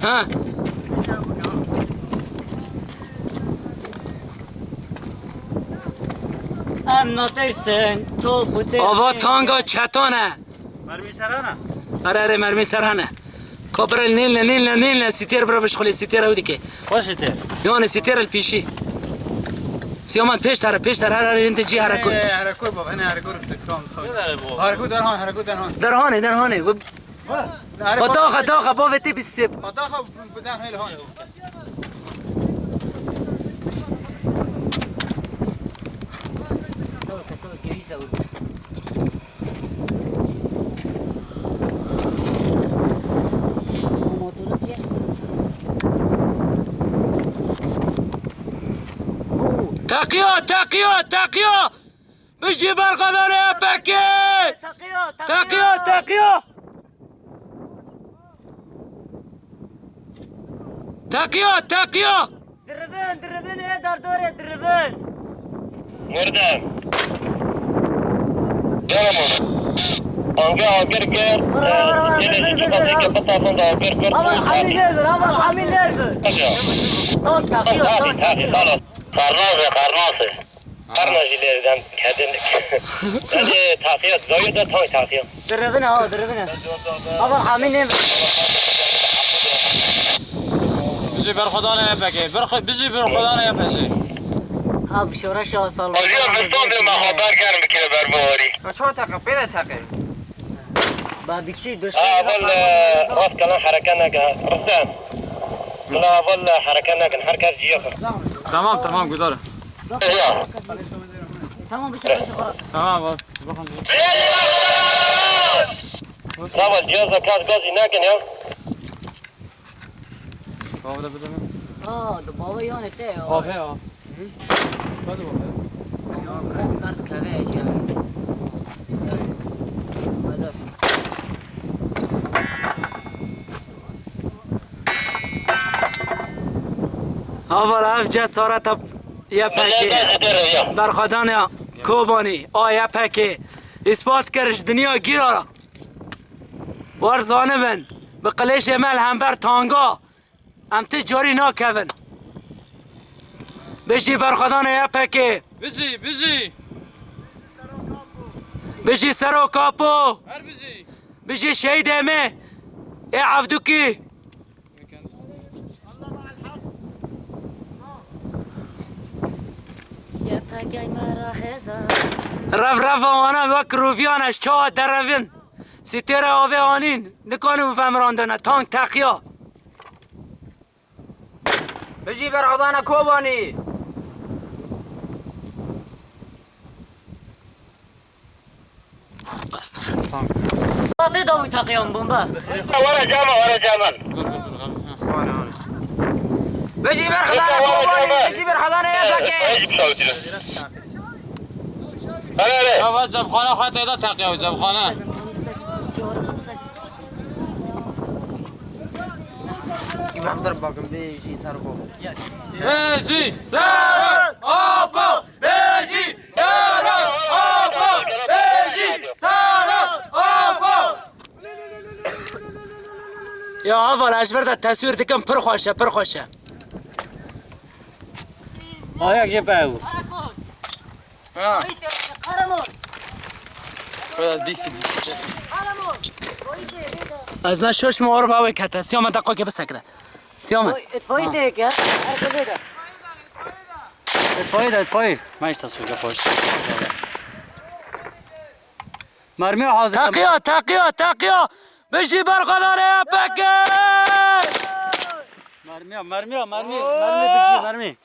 ها ام ناترسن تو بوده آوا تانگا چتانه مرمی سرانه آره مرمی سرانه کبر نیل سیتیر برا بشخولی سیتیر او دیگه خوشته یعنی سیتیر الپیشی سیامن پیش تر هر انت جی حرکت حرکت بابا هنا حرکت تکام حرکت درهانه خطا بابا تی بیسیب خطا بدن هیل هون سوي كيف يسوي تاقیو بشی برقدان اپکی تاقیو دربن يا دردور دربن مردم جرمون آنگه آگر گر یه خواهی که بطافن دا آگر گر حامل نرفر طاق تاقیو خلاص قرناسه قرناشی لیردن کدنک ولی تاقیات زاید دا تای تاقیات دربن حامل نرفر بجی بر خدا نه بگی بجی بر خدا نه بجی اب شورش سال آزیا مستوم ما خبر گرم که بر مواری شو تاقی پیدا تاقی با بکشی دشمن اول راست کلان حرکت نکن رستم لا اول حرکت نکن حرکت جیخر تمام گذاره تمام بشه تمام بخون اول جیازه کس گازی نکن یا بابا بده ده بابا یانه ته بابا بده بابا درد كبيش يعني اول اف جسارت یا پکی برخدان کوبانی یا پکی اثبات کرش دنیا گیرارا ورزانه بن به قلیش مل هم بر تانگا هم تجاری ناکون بشی برخدان یا پکی بشی سر و کاپو بشی شهید همه ای عبدوکی رف آنها وک روفیانش چاه در روین سیتیر آوه آنین نکانو فهمراندنه تانک تقیا بجی بر خدا نه کوبانی باطي داوي تقيهم بومبا ورا جمل بجی بر خدا نه کوبانی بجی بر خدا نه بکی بابا جبخانه خواهد ایدا تقیه جبخانه رفتر باقم بیجی سر کو بیجی سر آبو بیجی سر آبو بیجی سر آبو یا اول اجبر تصویر دکم پر خوشه آیا که باو از نشوش موار باوی کتا سیامن دقا که بسکره سیامن اتفاقی که اتفاقی ماش تصویر خوش مرمی حاضر تقیا بشی برخدار یا پکه مرمی بکشی مرمی